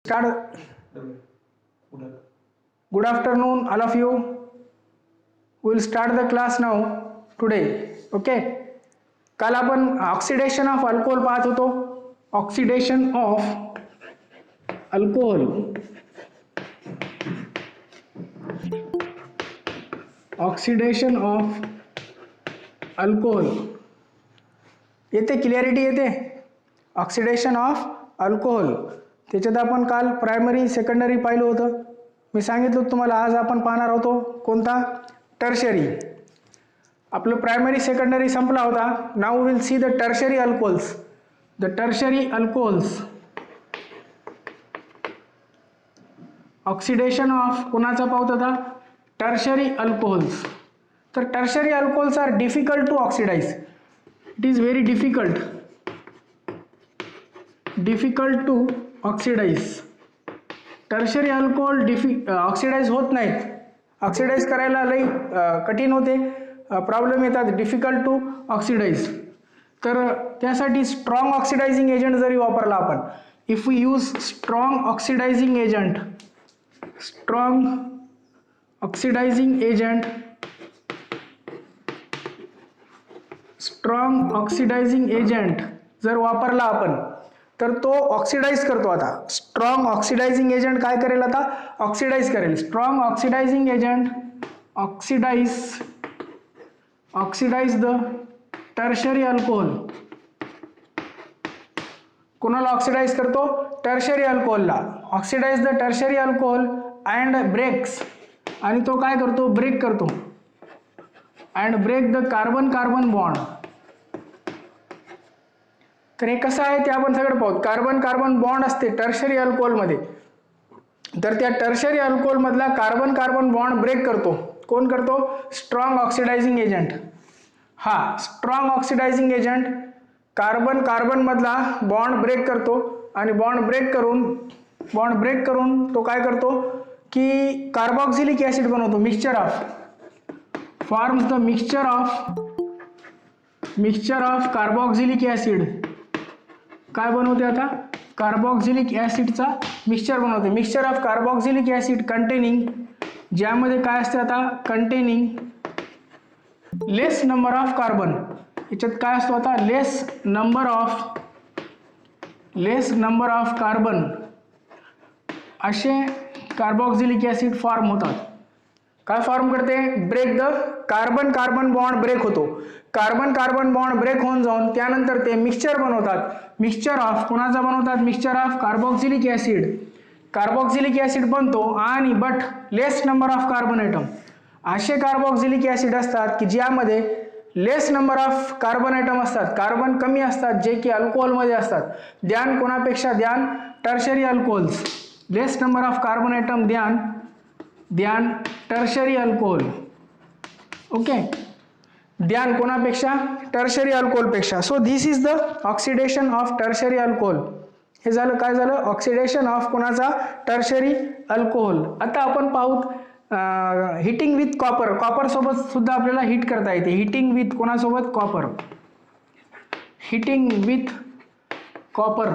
Start. Good afternoon, all of you. We will start the class now today. Okay. काल आपण oxidation of alcohol पाहत होतो. Oxidation of alcohol. Oxidation of alcohol येते, clarity येते. Oxidation of alcohol त्याच्यात आपण काल प्रायमरी सेकंडरी पाहिलं होतं. मी सांगितलं तुम्हाला आज आपण पाहणार होतो कोणता, टर्शरी. आपलं प्रायमरी सेकंडरी संपला होता. Now will see the tertiary alcohols. The tertiary alcohols. Oxidation of कोणाचा पाहत होता, टर्शरी अल्कोहोल्स. तर tertiary alcohols are difficult to oxidize. It is very difficult to oxidize. Tertiary alcohol oxidize होत नाहीत. Oxidise करायला लई कठीण होते, प्रॉब्लेम येतात, डिफिकल्ट टू ऑक्सिडाइज. तर त्यासाठी स्ट्रॉंग ऑक्सिडायझिंग एजंट जरी वापरला आपण, if we use strong oxidising agent, strong oxidising agent, strong oxidising agent जर वापरला आपण तर तो ऑक्सिडाइज करतो. आता स्ट्रॉंग ऑक्सिडायझिंग एजंट काय करेल, आता ऑक्सिडाइज करेल. Strong oxidising agent oxidise the tertiary alcohol. कोणाला ऑक्सिडाइज करतो, टर्शरी अल्कोहोलला. Oxidise the tertiary alcohol and breaks, आणि तो काय करतो, ब्रेक करतो. And break the carbon carbon bond. तर हे कसं आहे ते आपण सगळं पाहू. कार्बन कार्बन बॉन्ड असते टर्शरी अल्कोहोलमध्ये. तर त्या टर्शरी अल्कोहोल मधला कार्बन कार्बन बॉन्ड ब्रेक करतो. कोण करतो, स्ट्रॉंग ऑक्सिडायझिंग एजंट. हा strong oxidising agent carbon carbon मधला बॉन्ड ब्रेक करतो, आणि बॉन्ड ब्रेक करून तो काय करतो की कार्बोक्सिलिक ऍसिड बनवतो. Mixture of forms the mixture of carboxylic acid. काय बनवते आता, कार्बोक्सिलिक ऍसिडचा मिक्सचर बनवते. Mixture of carboxylic acid containing, ज्यामध्ये काय असते आता, containing less number of carbon. याच्यात काय असतो आता, लेस नंबर ऑफ कार्बन असे कार्बोक्सिलिक ऍसिड फॉर्म होतात. काय फॉर्म करते, break the carbon carbon bond break होतो. कार्बन कार्बन बॉन्ड ब्रेक होऊन जाऊन त्यानंतर ते मिक्सचर बनवतात. मिक्सचर ऑफ कोणाचा बनवतात, mixture of carboxylic acid. Carboxylic acid बनतो, आणि but less number of carbon atom. असे कार्बोक्सिलिक ऍसिड असतात की ज्यामध्ये less number of carbon atom असतात, कार्बन कमी असतात, जे की अल्कोहोलमध्ये असतात. ध्यान कोणापेक्षा, ध्यान tertiary alcohols. Less number of carbon atom, ध्यान टर्शरी अल्कोहोल. ओके, ध्यान कोणापेक्षा, टर्शरी अल्कोहोल पेक्षा. So this is the oxidation of tertiary alcohol. हे झालं, काय झालं, ऑक्सिडेशन ऑफ कोणाचा, टर्शरी अल्कोहोल. आता आपण पाहूत हिटिंग विथ कॉपर. कॉपर सोबत सुद्धा आपल्याला हिट करता येते. हिटिंग विथ कोणासोबत, copper. Heating with copper.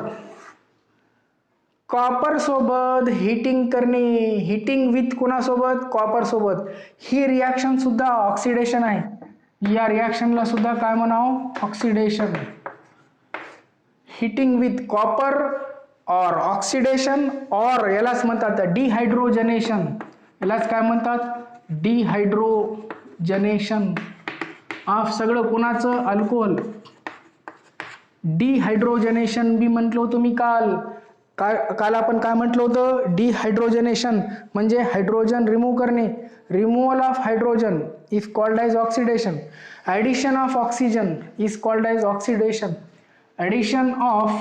Copper सोबत हिटिंग करणे. हिटिंग विथ कोणासोबत, कॉपर सोबत. ही रिॲक्शन सुद्धा ऑक्सिडेशन आहे. या रिॲक्शनला सुद्धा काय म्हणावं, ऑक्सिडेशन. हिटिंग विथ कॉपर और ऑक्सिडेशन, और यालाच म्हणतात डिहायड्रोजनेशन. यालाच काय म्हणतात, डिहायड्रोजनेशन ऑफ सगळं कोणाचं, अल्कोहोल. डिहायड्रोजनेशन बी म्हटलं होतं मी काल आपण काय म्हटलं होतं, डिहायड्रोजनेशन म्हणजे हायड्रोजन रिमूव्ह करणे. Removal of hydrogen is called as oxidation. Addition of oxygen is called as oxidation. Addition of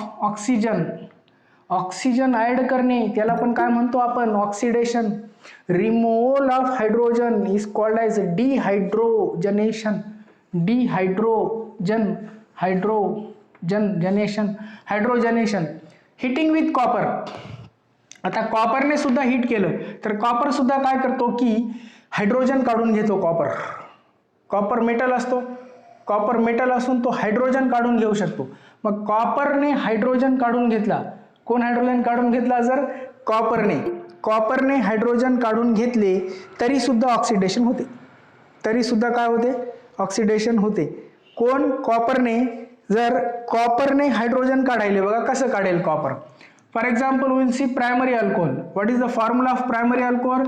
oxygen add करणे त्याला पण काय म्हणतो आपण, oxidation. Removal of hydrogen is called as dehydrogenation. Hydrogenation. Heating with copper. आता कॉपरने सुद्धा हिट केलं तर कॉपर सुद्धा काय करतो की हायड्रोजन काढून घेतो. कॉपर मेटल असतो. कॉपर मेटल असून तो हायड्रोजन काढून घेऊ शकतो. मग कॉपरने हायड्रोजन काढून घेतला. कोण हायड्रोजन काढून घेतला, जर कॉपरने हायड्रोजन काढून घेतले तरी सुद्धा ऑक्सिडेशन होते, तरी सुद्धा काय होते, ऑक्सिडेशन होते. कोण, कॉपरने. जर कॉपरने हायड्रोजन काढायले, बघा कसं काढेल copper. For example will see primary alcohol. What is the formula of primary alcohol?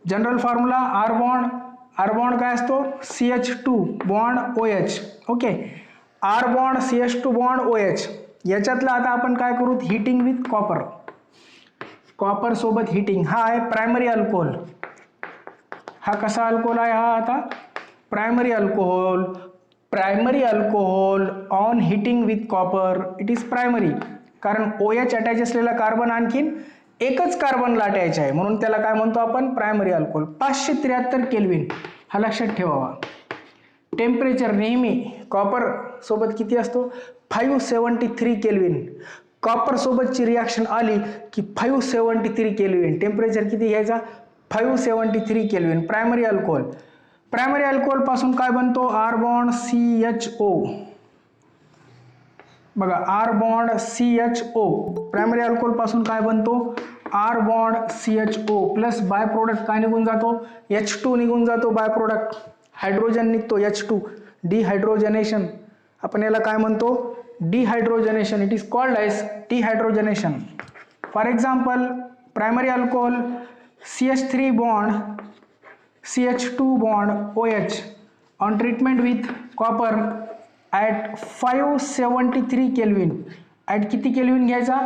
General formula R bond काय असतो, CH2 bond OH. Okay, R bond CH2 bond OH. याच्यातलं आता आपण काय करू, हिटिंग विथ कॉपर सोबत हिटिंग. हा आहे प्रायमरी अल्कोहोल. हा कसा अल्कोहोल आहे, हा आता primary alcohol. Primary alcohol on heating with copper it is primary. कारण OH अटॅच असलेला कार्बन आणखीन एकच कार्बन लाटायचे आहे, म्हणून त्याला काय म्हणतो आपण, प्रायमरी अल्कोहोल. 573 केल्विन, हा लक्षात ठेवावा. टेम्परेचर नेहमी कॉपर सोबत किती असतो, 573 केल्विन. कॉपर सोबतची रिॲक्शन आली की 573 केल्विन. टेम्परेचर किती घ्यायचा, 573 kelvin. Primary alcohol. Primary alcohol पासून काय बनतो, आर बॉन्ड CHO. बघा, R bond CHO. Primary alcohol पासून काय बनतो, R bond CHO plus by product काय निघून जातो, H2 निघून जातो. बाय प्रोडक्ट हायड्रोजन निघतो, H2. डिहायड्रोजनेशन. आपण याला काय म्हणतो, dehydrogenation. It is called as dehydrogenation. For example primary alcohol CH3 bond CH2 bond OH on treatment with copper at 573 Kelvin. at किती केल्विन घ्यायचा,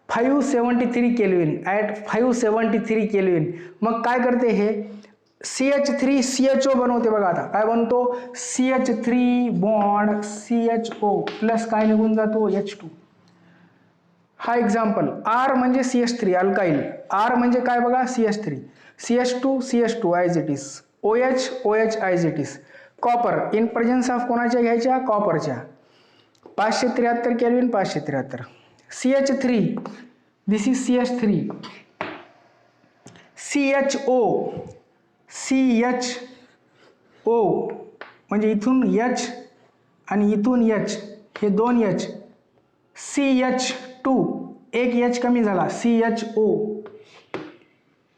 573 केल्विन. at 573 kelvin. मग काय करते हे, CH3CHO बनवते. बघा आता काय बनतो, CH3 बॉन्ड CHO प्लस काय निघून जातो, H2. हा एक्झाम्पल. आर म्हणजे CH3 अल्काइल. आर म्हणजे काय बघा, CH3. CH2 as it is. OH as it is. Copper in presence of कोणाच्या घ्यायच्या, कॉपरच्या. 573 kelvin, 573. CH3, this is CH3. CHO म्हणजे इथून H आणि इथून H, हे दोन H. CH2 एक H कमी झाला, CHO.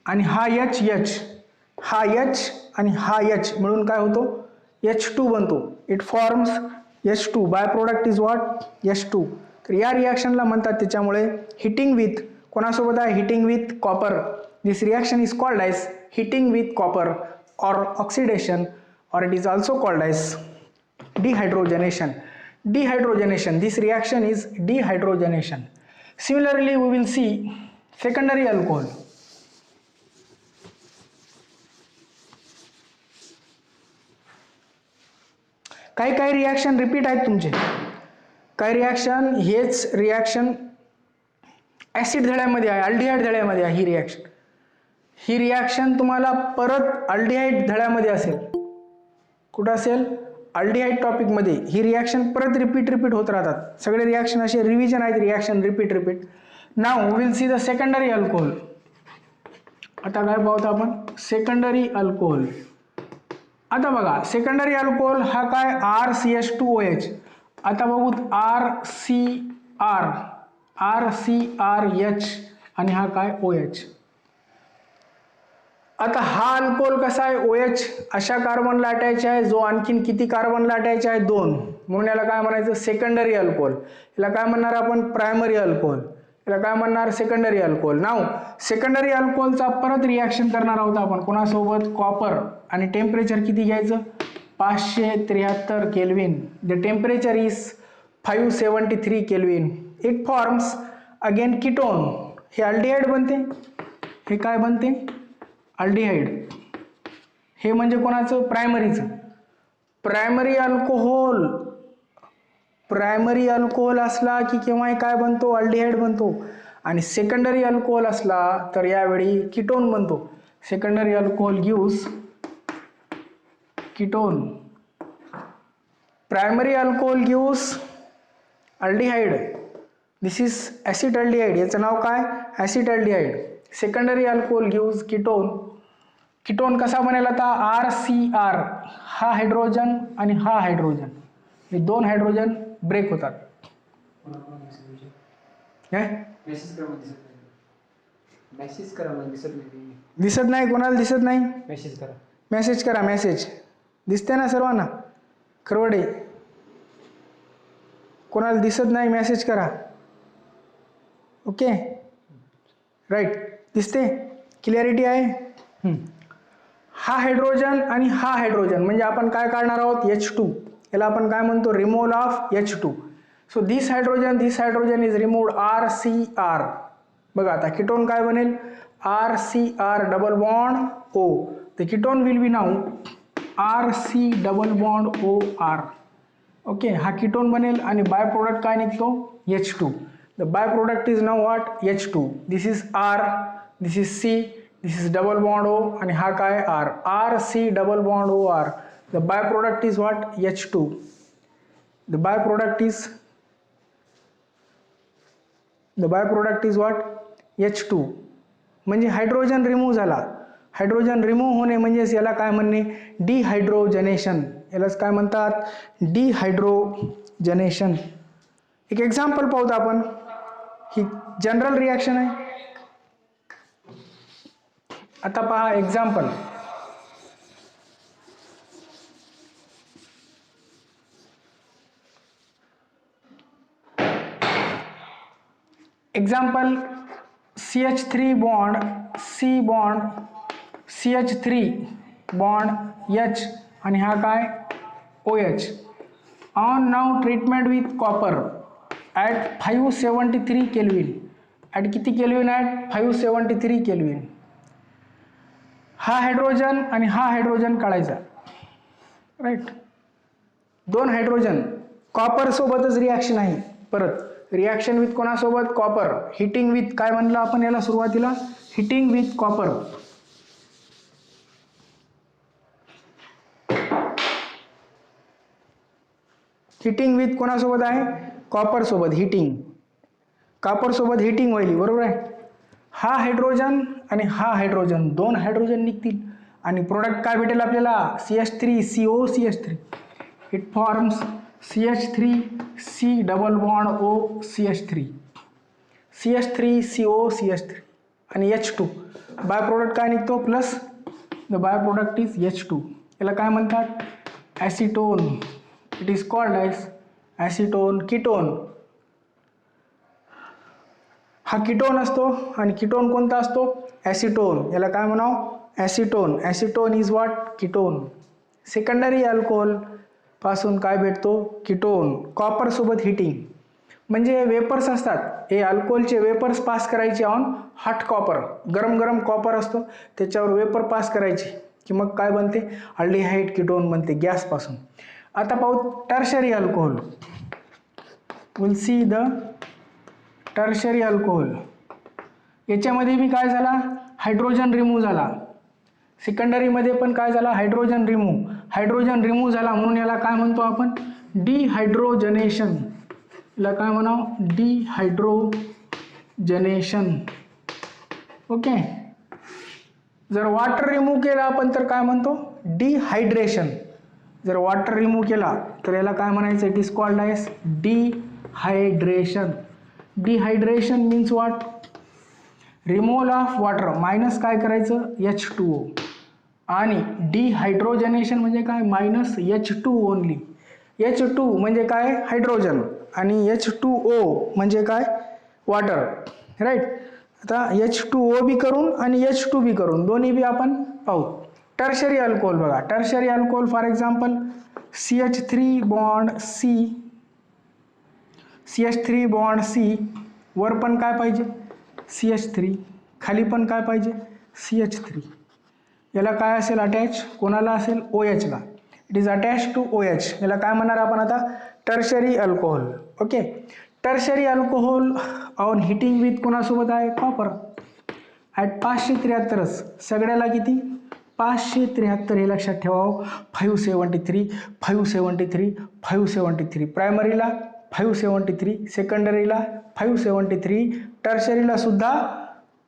आणि हा H, हा H आणि हा H मिळून काय होतो, H2 बनतो. It forms H2. By product is what, H2. तर या रिॲक्शनला म्हणतात त्याच्यामुळे हिटिंग विथ, कोणासोबत आहे, heating with copper. This reaction is called as heating with copper or oxidation, or it is also called as dehydrogenation. This reaction is dehydrogenation. Similarly we will see secondary alcohol. काही reaction repeat आहेत तुमचे. काही reaction हेच reaction acid धड्यामध्ये आहे, aldehyde धड्यामध्ये आहे. ही reaction तुम्हाला परत aldehyde धड्यामध्ये असेल. कुठं असेल, अल्डिहाइड टॉपिकमध्ये. ही रिॲक्शन परत रिपीट होत राहतात. सगळे रिॲक्शन असे रिव्हिजन आहेत, reaction repeat. Now will see the secondary alcohol. आता काय पाहतो आपण, सेकंडरी अल्कोहोल. आता बघा, सेकंडरी अल्कोहोल हा काय, RCH2OH. आता बघू RCRH आणि हा काय, OH. आता हा अल्कोहोल कसा आहे, OH अशा कार्बन लाटायचे आहे जो आणखीन किती कार्बन लाटायचे आहे, 2. म्हणून याला काय म्हणायचं, सेकंडरी अल्कोहोल. याला काय म्हणणार आपण, प्रायमरी अल्कोहोल. याला काय म्हणणार, सेकंडरी अल्कोहोल. नाव सेकंडरी अल्कोहोलचा परत रिॲक्शन करणार आहोत आपण कोणासोबत, कॉपर. आणि टेम्परेचर किती घ्यायचं, 573 kelvin. The temperature is 573 kelvin. It forms again ketone. हे अल्डिहाइड बनते. हे काय बनते, अल्डिहाइड. हे म्हणजे कोणाचं, प्रायमरीचं. प्रायमरी अल्कोहोल असला की केव्हा काय बनतो, अल्डिहाइड बनतो. आणि सेकंडरी अल्कोहोल असला तर यावेळी कीटोन बनतो. Secondary alcohol gives ketone. Primary alcohol gives aldehyde. This is acetaldehyde. याचं नाव काय, acetaldehyde. Secondary alcohol gives ketone. Ketone कसा बनेल आता, RCR. हा हायड्रोजन आणि हा हायड्रोजन, हे 2 हायड्रोजन ब्रेक होतात. मेसेज करा, मला दिसत नाही. दिसत नाही? कोणाला दिसत नाही? मेसेज करा. मेसेज करा. मेसेज दिसते ना सर्वांना? खरवडे, कोणाला दिसत नाही मेसेज करा. Okay, right. दिसते? क्लिअरिटी आहे? हा हायड्रोजन आणि हा हायड्रोजन म्हणजे आपण काय काढणार आहोत? H2. याला आपण काय म्हणतो? Removal of H2. So this hydrogen is removed RCR. बघा आता कीटोन काय बनेल? RCR double bond O. The ketone will be now RC double bond OR. Okay, हा कीटोन बनेल आणि बाय प्रोडक्ट काय निघतो? H2. The by product is now what? H2. This is R, this is C, this is double bond O आणि हा काय? R. RC double bond OR. The by product is what? H2. The by product is what? H2. म्हणजे hydrogen remove झाला. Hydrogen remove होणे म्हणजेच याला काय म्हणणे? डिहायड्रोजनेशन. यालाच काय म्हणतात? डिहायड्रोजनेशन. एक एक्झाम्पल पाहूत आपण. ही जनरल रिॲक्शन आहे. आता पहा example. Example CH3 bond C bond CH3 bond H आणि हा काय? OH. On now treatment with copper at 573 kelvin. At किती केल्विन? At 573 kelvin. हा हायड्रोजन आणि हा हायड्रोजन काढायचा, राईट. दोन हायड्रोजन कॉपर सोबतच रिॲक्शन आहे. परत रिॲक्शन विथ कोणासोबत? कॉपर. हिटिंग विथ काय म्हणलं आपण याला सुरुवातीला? Heating with copper. Heating with कोणासोबत आहे? कॉपर सोबत. हिटिंग, कॉपर सोबत हिटिंग होईल, बरोबर आहे. हा हायड्रोजन आणि हा हायड्रोजन, दोन हायड्रोजन निघतील आणि प्रोडक्ट काय भेटेल आपल्याला? CH3COCH3. It forms CH3C double bond O CH3, CH3COCH3 आणि H2. बाय प्रोडक्ट काय निघतो? Plus. The by product is H2. याला काय म्हणतात? Acetone. It is called as acetone ketone. हा कीटोन असतो आणि कीटोन कोणता असतो? ॲसिटोन. याला काय म्हणावं? Acetone. Acetone is what? Ketone. Secondary alcohol पासून काय भेटतो? कीटोन. कॉपर सोबत हिटिंग म्हणजे वेपर्स असतात, हे अल्कोहोलचे वेपर्स पास करायचे ऑन हॉट कॉपर. गरम गरम कॉपर असतो त्याच्यावर वेपर पास करायचे की मग काय बनते? अल्डिहाइड कीटोन बनते गॅसपासून. आता पाहू tertiary alcohol. Will see the tertiary alcohol. याच्यामध्ये बी काय झाला? हायड्रोजन रिमूव्ह झाला. सेकंडरीमध्ये पण काय झाला? हायड्रोजन रिमूव्ह झाला म्हणून याला काय म्हणतो आपण? डिहायड्रोजनेशन. याला काय म्हणावं? डिहायड्रोजनेशन. ओके. जर वॉटर रिमूव्ह केला आपण तर काय म्हणतो? डिहायड्रेशन. जर वॉटर रिमूव्ह केला तर याला काय म्हणायचं? It is called as dehydration. Dehydration means what? Removal of water minus काय करायचं? H2O. आणि डिहायड्रोजनेशन म्हणजे काय? Minus H2 only. H2 म्हणजे काय? हायड्रोजन आणि H2O म्हणजे काय? Water, right. आता H2O बी करून आणि H2 बी करून दोन्ही बी आपण पाहू. टर्शरी अल्कोहोल बघा. Tertiary alcohol for example CH3 bond C वर पण काय पाहिजे? CH3. खाली पण काय पाहिजे? CH3. याला काय असेल अटॅच? कोणाला असेल? OH ला. It is attach to OH. याला काय म्हणणार आपण आता? Tertiary alcohol. Okay. Tertiary alcohol on heating with कोणासोबत आहे? कॉपर. ॲट 573. सगळ्याला किती? 573 हे लक्षात ठेवावं. 573. प्रायमरीला 573, सेकंडरीला 573, टर्शरीला सुद्धा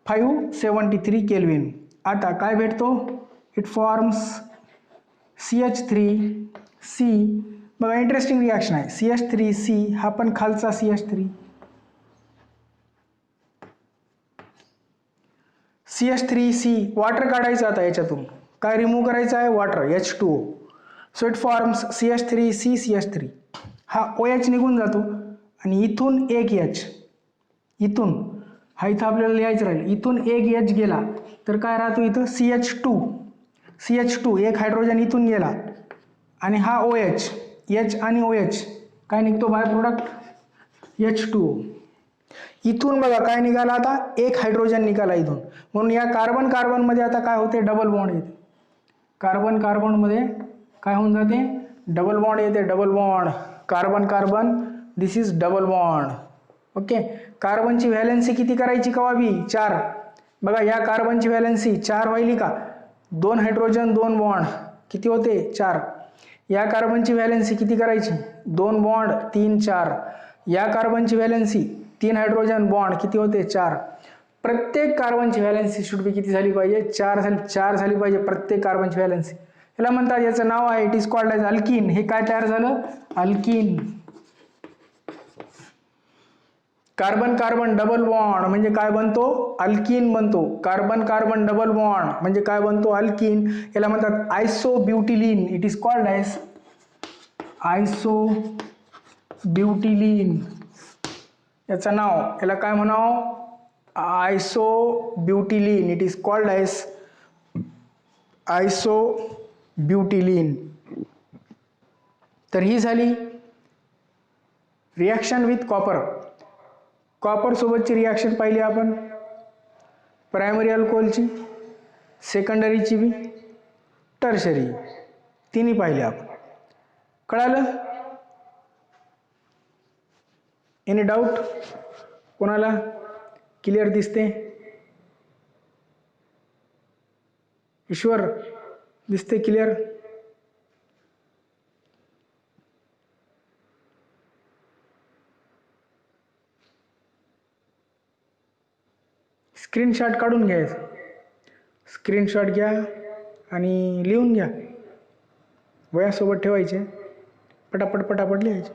573 केल्विन. आता काय भेटतो? It forms CH3C. बघा इंटरेस्टिंग रिॲक्शन आहे. CH3C हा पण खालचा CH3 CH3C वॉटर काढायचं आता याच्यातून. काय रिमूव्ह करायचं आहे? Water H2O. So it forms CH3C CH3. हा OH निघून जातो आणि इथून एक H, इथून हा इथं आपल्याला लिहायचं राहील, इथून एक H गेला तर काय राहतो इथं? CH2 एक हायड्रोजन इथून गेला आणि हा OH, H आणि OH काय निघतो बाय प्रोडक्ट? H2O. इथून बघा काय निघाला आता? एक हायड्रोजन निघाला इथून. म्हणून या कार्बन कार्बनमध्ये आता काय होते? डबल बॉन्ड येते. कार्बन कार्बनमध्ये काय होऊन जाते? डबल बॉन्ड येते. Double bond carbon carbon, this is double bond. Okay. कार्बनची व्हॅलेन्सी किती करायची कवाबी? 4. बघा या कार्बनची व्हॅलेन्सी 4 व्हायली का? 2 हायड्रोजन 2 बॉन्ड किती होते? 4. या कार्बनची व्हॅलेन्सी किती करायची? 2 बॉन्ड 3 4. या कार्बनची व्हॅलेन्सी 3 हायड्रोजन बॉन्ड किती होते? 4. प्रत्येक कार्बनची व्हॅलेन्सी शुड बी किती झाली पाहिजे? 4 झाली पाहिजे प्रत्येक कार्बनची व्हॅलेन्सी. याला म्हणतात, याचं नाव आहे, it is called as alkyne. हे काय तयार झालं? Alkyne. Carbon carbon double bond म्हणजे काय बनतो? अल्कीन बनतो. कार्बन कार्बन डबल बॉन्ड म्हणजे काय बनतो? अल्कीन. याला म्हणतात isobutylene. It is called as isobutylene. याचं नाव, याला काय म्हणावं? Isobutylene. It is called as isobutylene. तर ही झाली रिॲक्शन विथ कॉपर. कॉपर सोबतची रिॲक्शन पाहिली आपण, प्रायमरी अल्कोहोलची, सेकंडरीची बी, टर्शरी, तिन्ही पाहिले आपण. कळालं? एनी डाऊट कोणाला? क्लिअर दिसते? ईश्वर दिसते क्लिअर? स्क्रीनशॉट काढून घ्यायचं. स्क्रीनशॉट घ्या आणि लिहून घ्या. वह्यासोबत ठेवायचे, पटापट पटापट लिहायचे.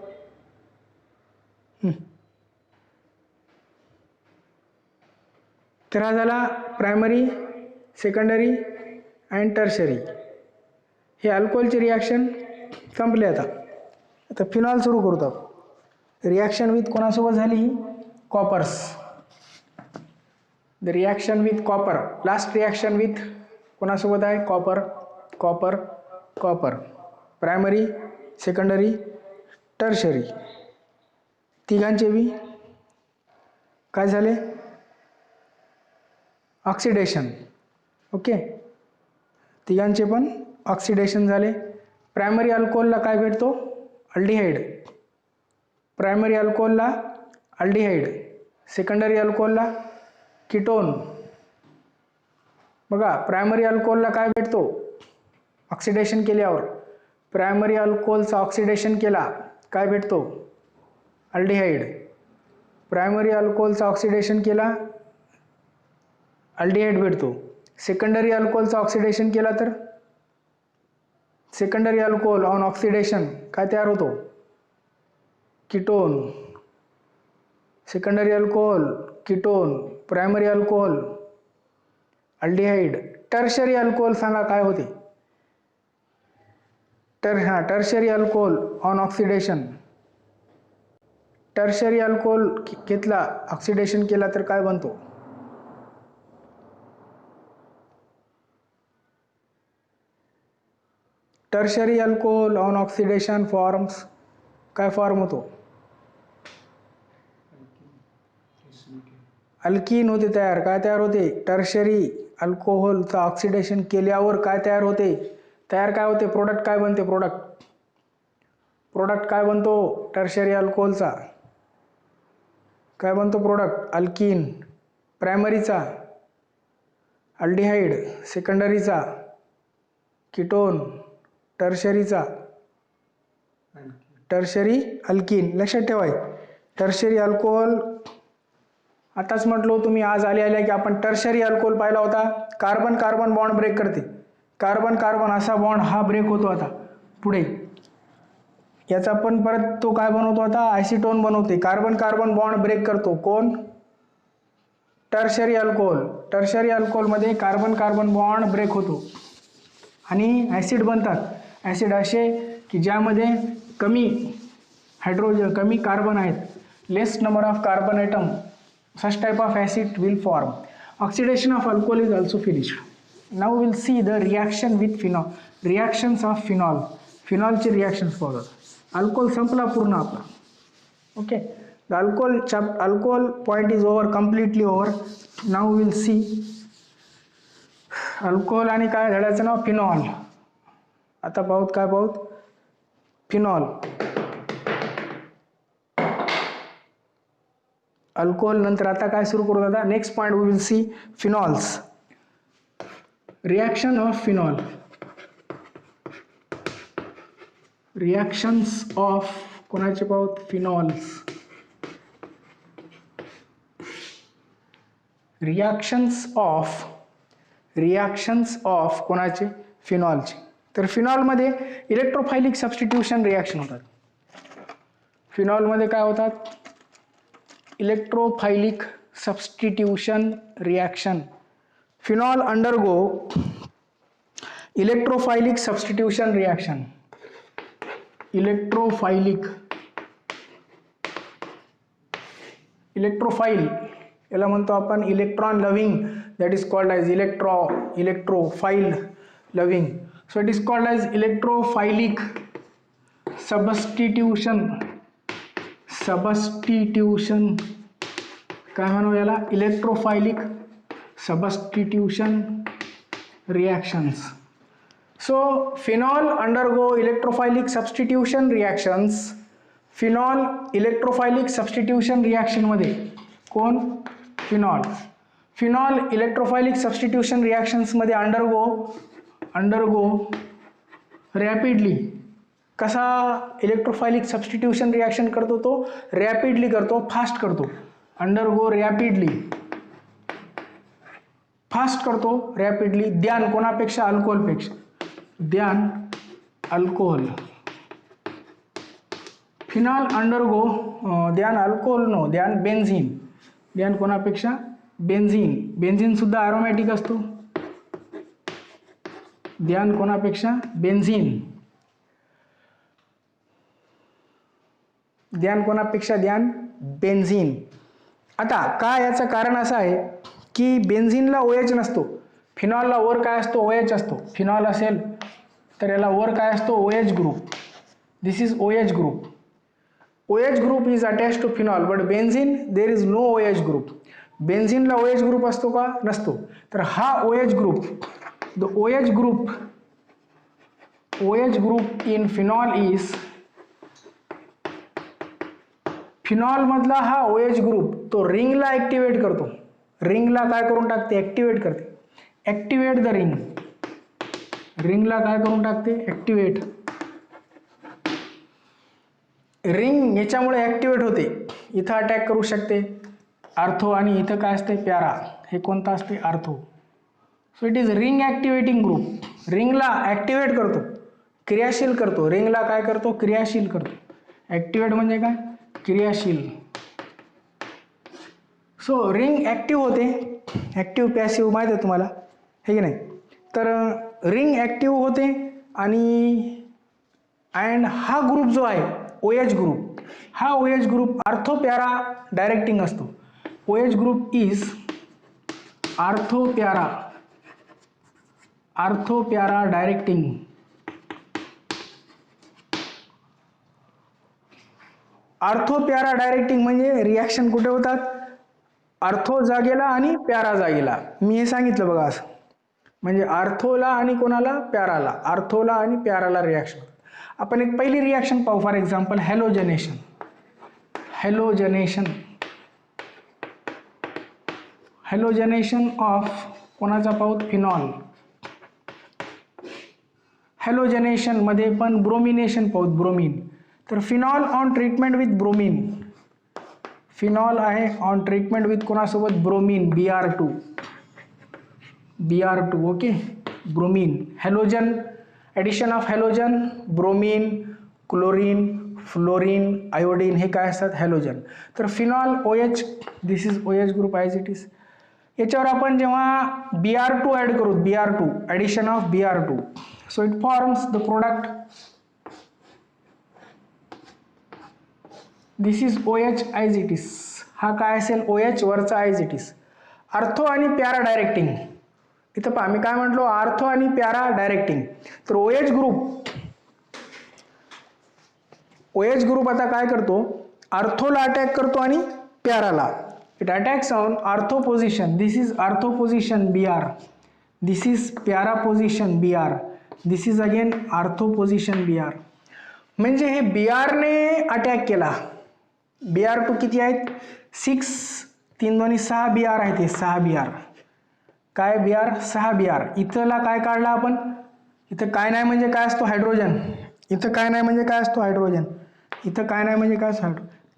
तर हा झाला प्रायमरी, सेकंडरी अँड टर्शरी. हे अल्कोहोलचे रिॲक्शन संपले. आता फिनॉल सुरू करतो आपण. रिॲक्शन विथ कोणासोबत झाली? Coppers. The reaction with copper. Last reaction with कोणासोबत आहे? Copper copper copper. Primary, secondary, tertiary, तिघांचे बी काय झाले? ऑक्सिडेशन. ओके. तिघांचे पण ऑक्सिडेशन झाले. प्रायमरी अल्कोहोलला काय भेटतो? अल्डिहाइड. प्रायमरी अल्कोहोलला अल्डिहाइड. सेकंडरी अल्कोहोलला कीटोन. बघा प्रायमरी अल्कोहोलला काय भेटतो? ऑक्सिडेशन केल्यावर प्रायमरी अल्कोहोलचं ऑक्सिडेशन केला काय भेटतो? अल्डिहाइड. प्रायमरी अल्कोहोलचं ऑक्सिडेशन केला अल्डिहाइड भेटतो. सेकंडरी अल्कोहोलचं ऑक्सिडेशन केला तर सेकंडरी अल्कोहोल ऑन ऑक्सिडेशन काय तयार होतो? Ketone. Secondary alcohol ketone, primary alcohol aldehyde. Tertiary alcohol सांगा काय होते? Tertiary alcohol on oxidation. Tertiary alcohol घेतला, ऑक्सिडेशन केला तर काय बनतो? Tertiary alcohol on oxidation forms काय फॉर्म होतो? अल्कीन होते तयार. काय तयार होते? टर्शरी अल्कोहोलचं ऑक्सिडेशन केल्यावर काय तयार होते? काय होते? प्रोडक्ट काय बनते? प्रोडक्ट काय बनतो? टर्शरी अल्कोहोलचा काय बनतो प्रोडक्ट? अल्कीन. प्रायमरीचा अल्डिहाइड, सेकंडरीचा कीटोन, टर्शरीचा टर्शरी अल्कीन. लक्षात ठेवाय, टर्शरी अल्कोहोल. आताच म्हटलो तुम्ही आज आल्या की आपण टर्शरी अल्कोहोल पाहिला होता. कार्बन कार्बन बॉन्ड ब्रेक करते. कार्बन कार्बन असा बॉन्ड हा ब्रेक होतो. आता पुढे याचा पण परत तो काय बनवतो? आता ॲसिटोन बनवते. कार्बन कार्बन बॉन्ड ब्रेक करतो कोण? Tertiary alcohol. टर्शरी अल्कोहोलमध्ये कार्बन कार्बन बॉन्ड ब्रेक होतो आणि ॲसिड बनतात. ॲसिड असे की ज्यामध्ये कमी हायड्रोजन कमी कार्बन आहेत, less number of carbon atom, such type of acid will form. Oxidation of alcohol is also finished. Now we will see the reaction with phenol. Reactions of phenol. Phenol चे reactions पाहूयात. Alcohol संपला पूर्ण आपला. Okay. The alcohol point is over, completely over. Now we will see alcohol आणि काय झाडाचं नाव phenol. आता पाहूत काय पाहूत फिनॉल. अल्कोहोल नंतर आता काय सुरू करू दादा. Next point we will see phenols. Reaction of phenol. Reactions of कोणाचे पाहूत फिनॉल्स. रिॲक्शन्स ऑफ कोणाचे फिनॉलचे. तर फिनॉलमध्ये इलेक्ट्रोफायलिक सबस्टिट्यूशन रिॲक्शन होतात. फिनॉलमध्ये काय होतात electrophilic substitution reaction. Phenol undergo electrophilic substitution reaction. Electrophile याला म्हणतो आपण electron loving, that is called as electrophile loving. So it is called as electrophilic substitution काय म्हणू याला electrophilic substitution reactions. So phenol undergo electrophilic substitution reactions. Phenol electrophilic substitution रिॲक्शनमध्ये कोण phenol electrophilic substitution रिॲक्शन्समध्ये undergo rapidly. कसा electrophilic substitution reaction करतो तो rapidly करतो, फास्ट करतो. अंडरगो रॅपिडली फास्ट करतो रॅपिडली. द्यान कोणापेक्षा अल्कोहोलपेक्षा. द्यान अल्कोहोल. फिनॉल अंडरगो द्यान अल्कोहोल नो द्यान बेन्झीन. द्यान कोणापेक्षा बेन्झीन. बेन्झीन सुद्धा ॲरोमॅटिक असतो. द्यान कोणापेक्षा बेन्झीन. द्यान कोणापेक्षा द्यान बेन्झीन. आता काय याचं कारण असं आहे की बेन्झीनला OH नसतो, फिनॉलला वर काय असतो OH असतो. फिनॉल असेल तर याला वर काय असतो OH group. This is OH group. OH group is attach to phenol but benzene there is no OH group. बेन्झीनला OH ग्रुप असतो का नसतो. तर हा OH group the OH group in phenol is phenol मधला हा OH ग्रुप तो रिंगला activate करतो. रिंगला काय करून टाकते ऍक्टिव्हेट करते. Activate the ring. रिंगला काय करून टाकते ऍक्टिव्हेट. रिंग याच्यामुळे ऍक्टिव्हेट होते. इथं अटॅक करू शकते आर्थो आणि इथं काय असते पॅरा. हे कोणतं असते ortho. So it is ring activating group. रिंगला ऍक्टिव्हेट करतो, क्रियाशील करतो. रिंगला काय करतो क्रियाशील करतो. ऍक्टिव्हेट म्हणजे काय क्रियाशील. सो रिंग ऍक्टिव्ह होते. ऍक्टिव्ह पॅसिव्ह माहिती आहे तुम्हाला हे की नाही. तर रिंग ऍक्टिव्ह होते आणि अँड हा ग्रुप जो आहे OH ग्रुप, हा OH group ortho para directing असतो. OH group is ortho para directing. Ortho para directing म्हणजे रिॲक्शन कुठे होतात आर्थो जागेला आणि पॅरा जागेला. मी हे सांगितलं बघा असं. म्हणजे आर्थोला आणि कोणाला पॅराला. आर्थोला आणि पॅराला रिॲक्शन. आपण एक पहिली रिॲक्शन पाहू. For example halogenation. Halogenation of कोणाचा पाहूत फिनॉल. हॅलोजनेशन मध्ये पण ब्रोमिनेशन पाहूत. ब्रोमीन. तर phenol on treatment with bromine. Phenol आहे ऑन ट्रीटमेंट विथ कोणासोबत bromine. Br2 okay. Bromine. Halogen addition of halogen bromine, chlorine, fluorine, iodine हे काय असतात हॅलोजन. तर phenol OH this is OH group as it is. याच्यावर आपण जेव्हा Br2 add करू, Br2 addition of Br2, so it forms the product. This is OH as it is. हा काय असेल OH वरचा ॲज इट इज. आर्थो आणि para directing. इथं पहा मी काय म्हटलो, आर्थो आणि पॅरा डायरेक्टिंग. तर OH ग्रुप आता काय करतो, आर्थोला अटॅक करतो आणि पॅराला. It attacks on ortho position. This is ortho position Br. This is para position Br. This is again ortho position Br. म्हणजे हे Brने अटॅक केला. Br2 किती आहेत, 6, 3 2 6 Br आहेत, हे 6 Br. काय Br, 6 Br. इथला काय काढला आपण, इथं काय नाही म्हणजे काय असतो हायड्रोजन, इथं काय नाही म्हणजे काय असतो हायड्रोजन, इथं काय नाही म्हणजे काय असतो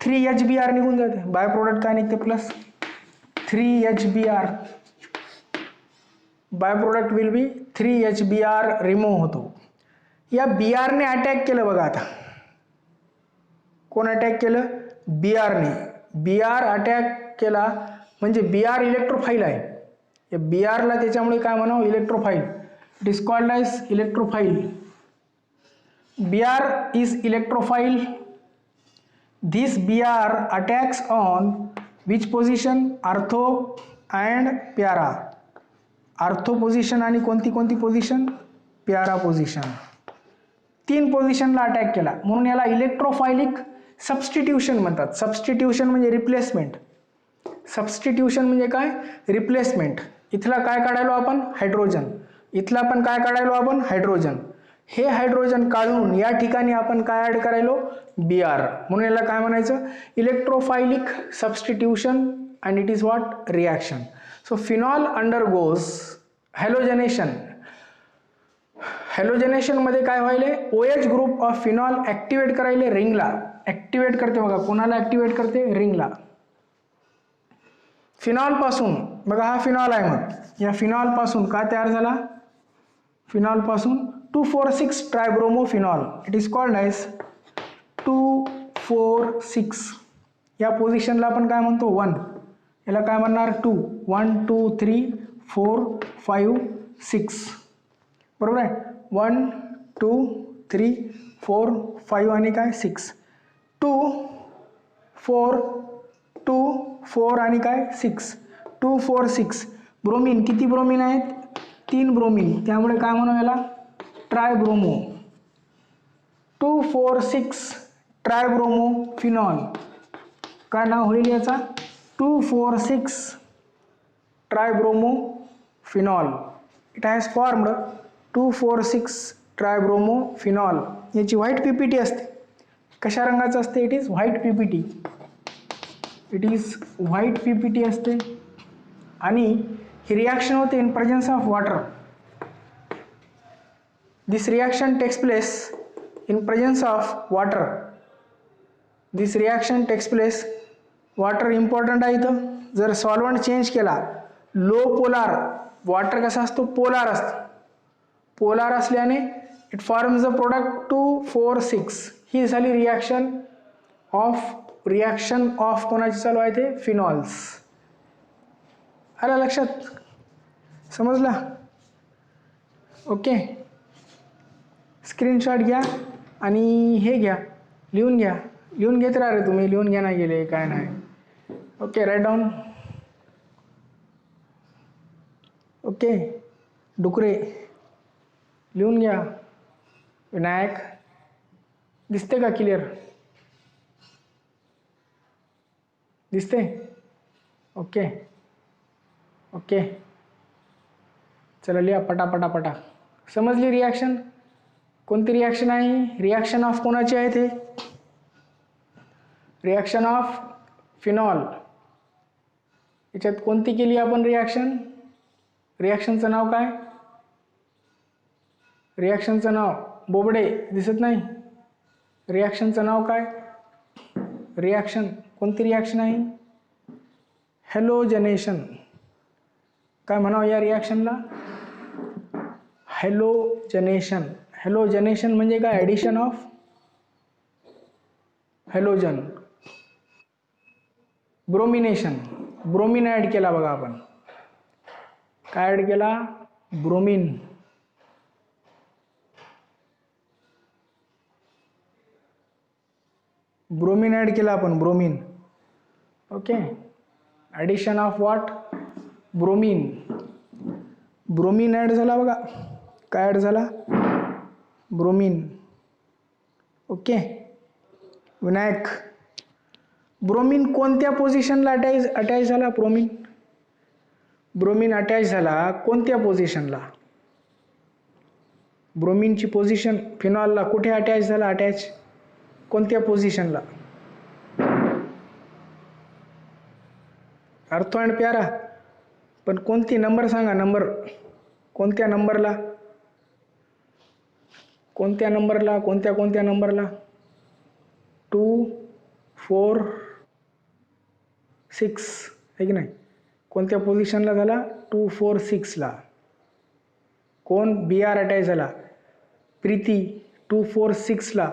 3HBr निघून जाते. बाय प्रोडक्ट काय निघते, plus 3HBr. By product will be 3HBr remove होतो. या Brने अटॅक केलं बघा. आता कोण अटॅक केलं, Brने. Br अटॅक केला म्हणजे Br इलेक्ट्रोफाईल आहे. या Brला त्याच्यामुळे काय म्हणावं, इलेक्ट्रोफाईल. It is called as इलेक्ट्रोफाईल. Br is electrophile. This Br attacks on which position, artho and para. Ortho position आणि कोणती कोणती पोझिशन, पॅरा पोझिशन. 3 पोझिशनला अटॅक केला, म्हणून याला इलेक्ट्रोफायलिक सबस्टिट्यूशन म्हणतात. सबस्टिट्यूशन म्हणजे रिप्लेसमेंट. सबस्टिट्यूशन म्हणजे काय, रिप्लेसमेंट. इथला काय काढायलो आपण, हायड्रोजन. इथला पण काय काढायलो आपण, हायड्रोजन. हे हायड्रोजन काढून या ठिकाणी आपण काय ॲड करायलो, Br. म्हणून याला काय म्हणायचं, electrophilic substitution. And it is what, reaction. So phenol undergoes halogenation. Halogenation मध्ये काय व्हायले, OH group of phenol activate करायले रिंगला. ऍक्टिव्हेट करते बघा, कोणाला ऍक्टिव्हेट करते, रिंगला. फिनॉल पासून बघा, हा फिनॉल आहे. मग या फिनॉल पासून काय तयार झाला, फिनॉल पासून 2,4,6 tribromophenol. It is called as 2,4,6. या पोझिशनला आपण काय म्हणतो, 1. याला काय म्हणणार, 2. 1 2 3 4 5 6. बरोबर आहे. 1 2 3 4 5 आणि काय 6. 2 4 2 4 आणि काय 6. 2 4 6. ब्रोमीन किती ब्रोमीन आहेत, 3 ब्रोमीन. त्यामुळे काय म्हणू याला, ट्रायब्रोमो. 2 4 6 ट्रायब्रोमोफिनॉल. काय नाव होईल याचा, 2 4 6 tribromophenol. It has formed 2 4 6 tribromophenol. याची व्हाईट पीपीटी असते. कशा रंगाचं असते, it is white PPT. It is white PPT असते. आणि ही रिॲक्शन होते in presence of water. This reaction takes place in presence of water. This reaction takes place, water important आहे इथं. जर सॉल्वंट चेंज केला, लो पोलार, वॉटर कसा असतो, पोलार असतो. पोलार असल्याने इट फॉर्म्स द प्रोडक्ट 2 4 6. ही झाली रिॲक्शन ऑफ कोणाची चालू आहे, ते फिनॉल्स. आला लक्षात, समजला. ओके, स्क्रीनशॉट घ्या आणि हे घ्या, लिहून घ्या. लिहून घेत राहा रे तुम्ही, लिहून घ्या, नाही गेले काय नाही. Okay, write down. ओके, डुकरे लिहून घ्या. विनायक दिसते का, क्लिअर दिसते. ओके ओके, चला लिहा पटा. समजली रिॲक्शन, कोणती रिॲक्शन आहे, रिॲक्शन ऑफ कोणाची आहे ते, रिॲक्शन ऑफ फिनॉल. याच्यात कोणती केली आपण रिॲक्शन, रिॲक्शनचं नाव काय, रिॲक्शनचं नाव बोबडे दिसत नाही. रिॲक्शनचं नाव काय, रिॲक्शन कोणती रिॲक्शन आहे, हॅलोजनेशन. काय म्हणावं या रिॲक्शनला, हॅलोजनेशन. हॅलोजनेशन म्हणजे काय, addition of halogen. Bromination, bromine add केला बघा आपण. काय ॲड केला? ब्रोमीन. ब्रोमीन ॲड केला आपण, bromine. Okay, addition of what? Bromine. Bromine add झाला बघा. काय ॲड झाला? ब्रोमीन. ओके विनायक, ब्रोमीन कोणत्या पोझिशनला अटॅच झाला? ब्रोमीन अटॅच झाला कोणत्या पोझिशनला? ब्रोमीनची पोझिशन फिनॉलला कुठे अटॅच झाला? अटॅच कोणत्या पोझिशनला? अर्थो अँड प्यारा, पण कोणती नंबर सांगा? नंबर कोणत्या नंबरला? कोणत्या नंबरला? कोणत्या नंबरला? 2, 4, 6 आहे की नाही? कोणत्या पोझिशनला झाला? 2, 4, 6ला. कोण? बी आर अटॅच झाला. प्रीती 2, 4, 6ला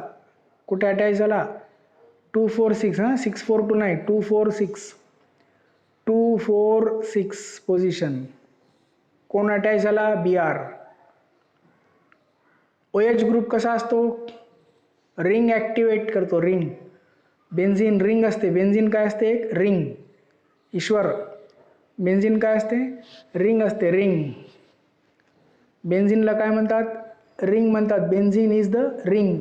कुठे अटॅच झाला? 2, 4, 6. 6, 4, 2 नाही, 2, 4, 6. 2, 4, 6 पोझिशन. कोण अटॅच झाला? बी आर. OH ग्रुप कसा असतो? रिंग ॲक्टिवेट करतो, रिंग. बेन्झिन रिंग असते. बेन्झिन काय असते? एक रिंग. ईश्वर, बेन्झिन काय असते? रिंग असते, रिंग. बेन्झिनला काय म्हणतात? रिंग म्हणतात. Benzene is the ring.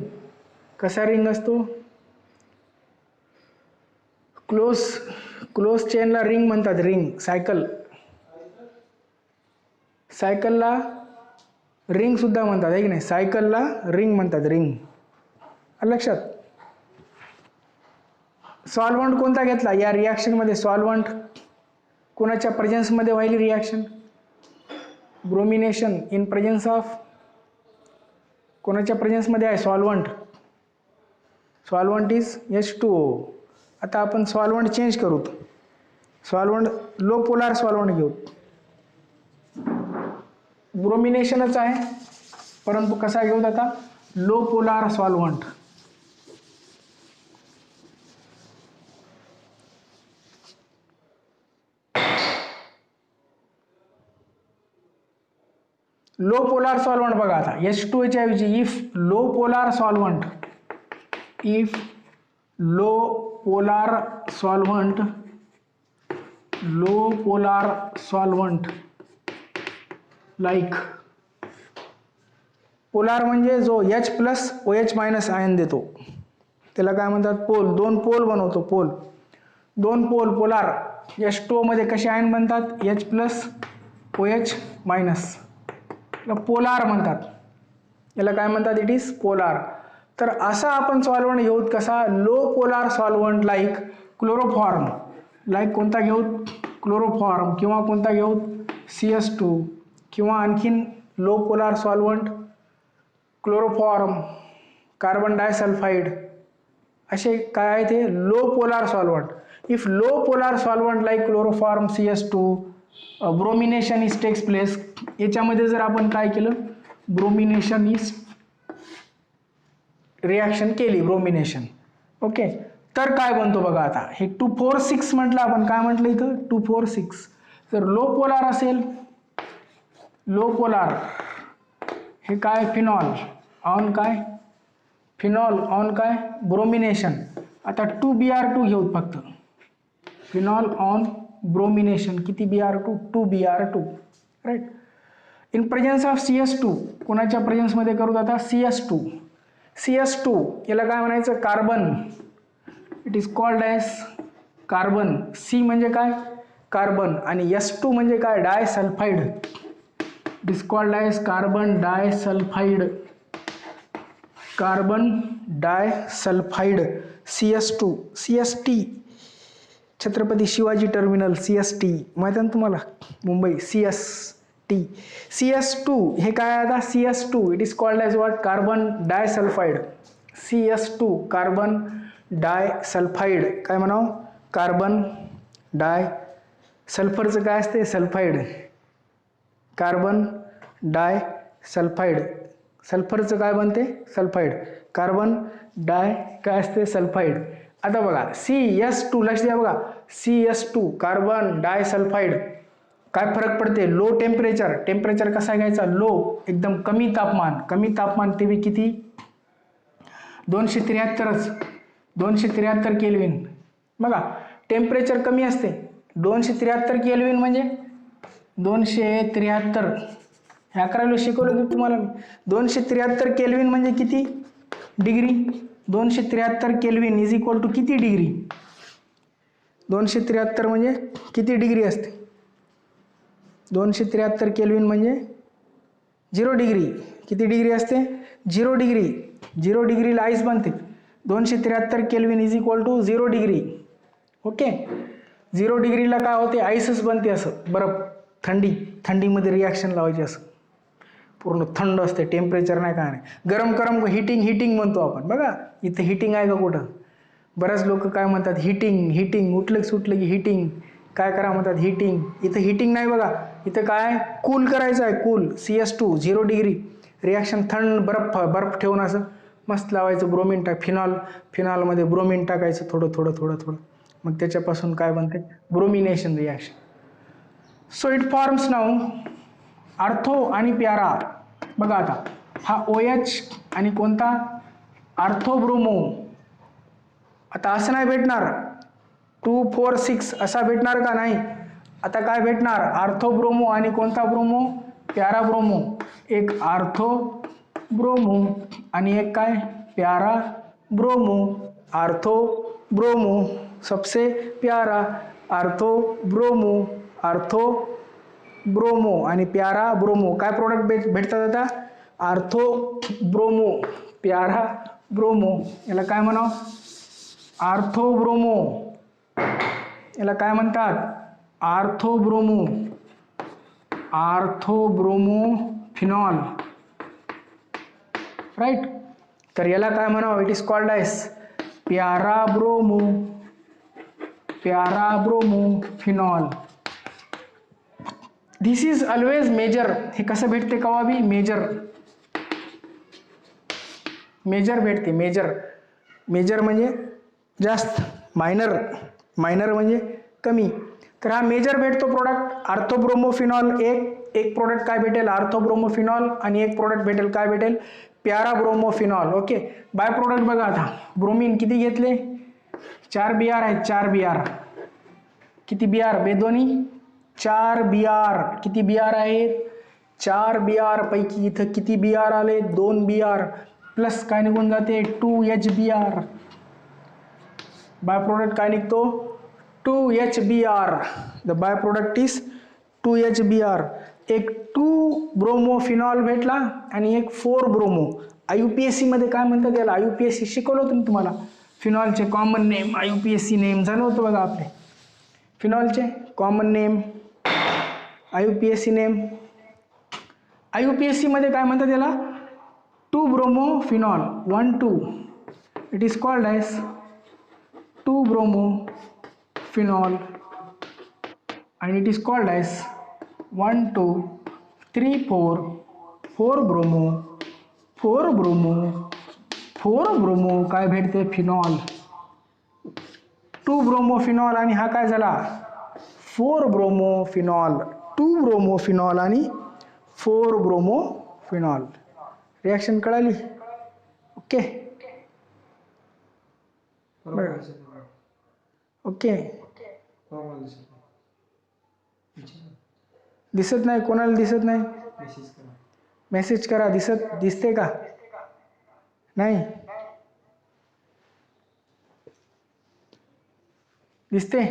कसा रिंग असतो? क्लोज चेनला रिंग म्हणतात, रिंग. सायकलला रिंग सुद्धा म्हणतात आहे की नाही? सायकलला रिंग म्हणतात, रिंग. लक्षात. सॉल्व्हंट कोणता घेतला या रिॲक्शनमध्ये? सॉल्व्हंट कोणाच्या प्रेझेन्समध्ये व्हायली reaction? Bromination in presence of कोणाच्या प्रेझेन्समध्ये आहे सॉल्व्हंट? Solvent is H2O. आता आपण सॉल्व्हंट चेंज करू. सॉल्व्हंट लो पोलार सॉल्व्हंट घेऊ. ब्रोमिनेशनच आहे, परंतु कसा घेऊ आता? Low polar solvent. Low polar solvent बघा आता. H2O च्या ऐवजी if low polar solvent like polar म्हणजे जो H+OH- आयन देतो त्याला काय म्हणतात? पोल. दोन पोल बनवतो, पोल. दोन पोल पोलार H2O मध्ये कसे आयन बनतात? H+OH-. याला पोलार म्हणतात. याला काय म्हणतात? It is polar. तर असा आपण सॉल्व्हंट घेऊत कसा? Low polar solvent like chloroform. Like कोणता घेऊत? क्लोरोफॉर्म. किंवा कोणता घेऊत? CS2. किंवा आणखीन low polar solvent chloroform, carbon disulphide, असे काय आहे ते? Low polar solvent. If low polar solvent like chloroform, CS2, bromination is takes place. याच्यामध्ये जर आपण काय केलं? ब्रोमिनेशन इज रिॲक्शन केली, ब्रोमिनेशन. ओके, तर काय बनतो बघा आता. हे 2,4,6 म्हटलं आपण. काय म्हटलं इथं? 2,4,6. जर लो पोलार असेल, लो पोलार हे काय? फिनॉल ऑन काय? फिनॉल ऑन काय? ब्रोमिनेशन. आता 2Br2 घेऊ फक्त. Phenol on bromination. किती Br2? 2Br2. Right. In presence of CS2. कोणाच्या प्रेझेन्समध्ये करू आता? CS2 याला काय म्हणायचं? Carbon. It is called as carbon. C म्हणजे काय? कार्बन. आणि S2 म्हणजे काय? Disulphide. It is called as carbon disulphide. Carbon disulphide. CS2. CST Chhatrapati Shivaji terminal, CST माहिती आहे ना तुम्हाला? मुंबई, CST. CS2 हे काय आहे आता? CS2 it is called as what? Carbon disulphide. CS2 carbon disulphide. काय म्हणावं? कार्बन डाय. सल्फरचं काय असते? सल्फाइड. कार्बन डाय सल्फाइड. सल्फरचं काय बनते? सल्फाइड. कार्बन डाय काय असते? सल्फाइड. आता बघा CS2 लक्ष द्या बघा. CS2 carbon disulphide. काय फरक पडते? Low temperature. टेम्परेचर कसा घ्यायचा? लो, एकदम कमी तापमान. कमी तापमान ते बी किती? 273च, 273 केल्विन. बघा टेम्परेचर कमी असते. 273 केल्विन म्हणजे 273, हे 11वी शिकवलं होतं तुम्हाला मी. 273 केल्विन म्हणजे किती degree? 273 kelvin is equal to किती डिग्री? 273 म्हणजे किती डिग्री असते? 273 केल्विन म्हणजे 0 डिग्री. किती डिग्री असते? 0 डिग्री. 0 डिग्रीला आईस बनते. 273 kelvin is equal to 0 degree. Okay. 0 डिग्रीला काय होते? आईसच बनते. असं बरफ, थंडी, थंडीमध्ये रिॲक्शन लावायची. असं पूर्ण थंड असते, टेम्परेचर नाही, काय नाही. गरम गरम हिटिंग, हिटिंग म्हणतो आपण. बघा इथं हिटिंग आहे का कुठं? बऱ्याच लोक काय म्हणतात? हिटिंग, हिटिंग, उठलं सुटलं की हिटिंग. काय करा म्हणतात? हिटिंग. इथं हिटिंग नाही बघा, इथं काय? कूल करायचं आहे. Cool, CS2, 0 degree. रिॲक्शन थंड, बर्फ ठेवून असं मस्त लावायचं. ब्रोमिन टाक, फिनॉलमध्ये ब्रोमिन टाकायचं थोडं थोडं थोडं थोडं. मग त्याच्यापासून काय बनते? Bromination reaction. So it forms now ortho आणि प्यारा. बघा आता हा OH आणि कोणता? आर्थोब्रोमो. आता असं नाही भेटणार 2, 4, 6 असा भेटणार का? नाही. आता काय भेटणार? आर्थोब्रोमो आणि कोणता ब्रोमो? प्यारा ब्रोमो. एक आर्थोब्रोमो आणि एक काय? प्यारा ब्रोमो. आर्थोब्रोमो सबसे प्यारा, आर्थोब्रोमो, आर्थोब्रोमो आणि प्यारा ब्रोमो. काय प्रोडक्ट भेटतात आता? आर्थोब्रोमो, प्यारा ब्रोमो. याला काय म्हणावं? आर्थोब्रोमो. याला काय म्हणतात? आर्थोब्रोमो. आर्थोब्रोमो फिनॉल, राईट. तर याला काय म्हणावं? इट इज कॉल्ड एस प्यारा ब्रोमो, प्यारा bromo phenol. This is always major. हे कसं भेटते? कवा बी मेजर, मेजर भेटते. मेजर, मेजर म्हणजे जास्त, मायनर, मायनर म्हणजे कमी. तर हा मेजर भेटतो प्रोडक्ट आर्थोब्रोमोफिनॉल. एक प्रोडक्ट काय भेटेल? आर्थोब्रोमोफिनॉल. आणि एक प्रोडक्ट भेटेल काय भेटेल? प्यारा ब्रोमोफिनॉल. ओके. बाय प्रोडक्ट बघा आता. ब्रोमीन किती घेतले? 4 Br आहेत. 4 Br. किती Br? बेदोनी 4 Br. किती Br आहेत? 4 Br पैकी इथं किती Br आले? 2 Br प्लस काय निघून जाते? 2HBr. बाय प्रोडक्ट काय निघतो? 2HBr. The by product is 2HBr. एक 2 ब्रोमोफिनॉल भेटला आणि एक 4 ब्रोमो. IUPAC मध्ये काय म्हणतात याला? IUPAC शिकवलं होतं तुम्हाला. फिनॉलचे कॉमन नेम, IUPAC नेम झालं होतं बघा आपले. फिनॉलचे common name, IUPAC name. IUPAC मध्ये काय म्हणतात याला? 2 bromophenol, 1, 2. It is called as 2 bromophenol and it is called as 1, 2, 3, 4, 4 bromo, 4 bromo, 4 bromo काय भेटते? फिनॉल. 2 ब्रोमोफिनॉल आणि हा काय झाला? 4 ब्रोमोफिनॉल. 2 ब्रोमोफिनॉल आणि 4 ब्रोमोफिनॉल. रिॲक्शन कळाली? ओके. ओके. दिसत नाही कोणाला? दिसत नाही? मेसेज करा. दिसते का? नाही दिसते?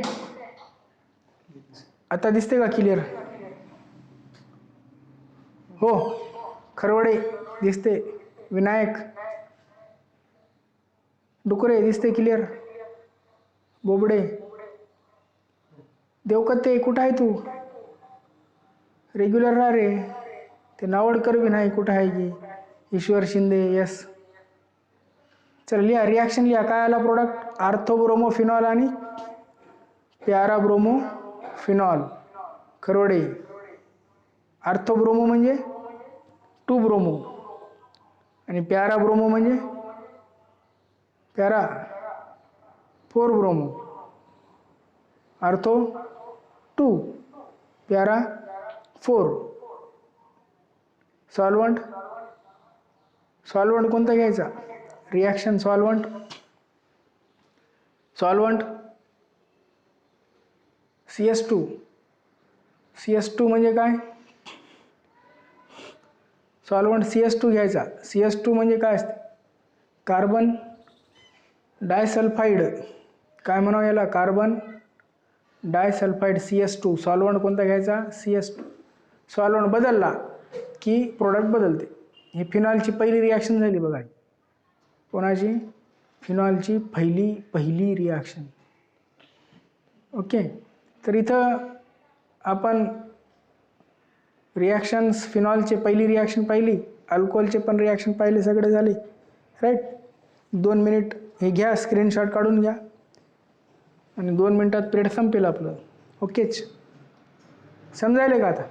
आता दिसते का क्लिअर? हो. खरवडे दिसते. विनायक डुकरे दिसते क्लिअर. बोबडे, देवकते कुठं आहे तू? रेग्युलर राहा रे. ते नावडकर बी नाही, कुठं आहे की? ईश्वर शिंदे, यस. चल लिहा, रिॲक्शन लिहा. काय आला प्रोडक्ट? आर्थोब्रोमोफिनॉल आणि प्यारा ब्रोमोफिनॉल. खरोडे. आर्थोब्रोमो म्हणजे 2 ब्रोमो आणि प्यारा ब्रोमो म्हणजे प्यारा 4 ब्रोमो. आर्थो 2, प्यारा 4. सॉल्वंट कोणता घ्यायचा? Reaction solvent CS2. CS2 म्हणजे काय? सॉल्वंट CS2 घ्यायचा. CS2 म्हणजे काय असते? कार्बन डायसल्फाईड. काय म्हणावं याला? Carbon डायसल्फाईड CS2. सॉल्वंट कोणता घ्यायचा? CS2. सॉल्वंट बदलला की प्रोडक्ट बदलते. ही फिनॉलची पहिली रिॲक्शन झाली बघा. कोणाची? फिनॉलची पहिली रिॲक्शन. ओके. तर इथं आपण रिॲक्शन्स फिनॉलचे पहिली रिॲक्शन पाहिली, अल्कोहोलचे पण रिॲक्शन पाहिले, सगळे झाले राईट. 2 मिनिट हे घ्या, स्क्रीनशॉट काढून घ्या आणि 2 मिनिटात पिरियड संपेल आपलं. ओकेच. समजायले का आता?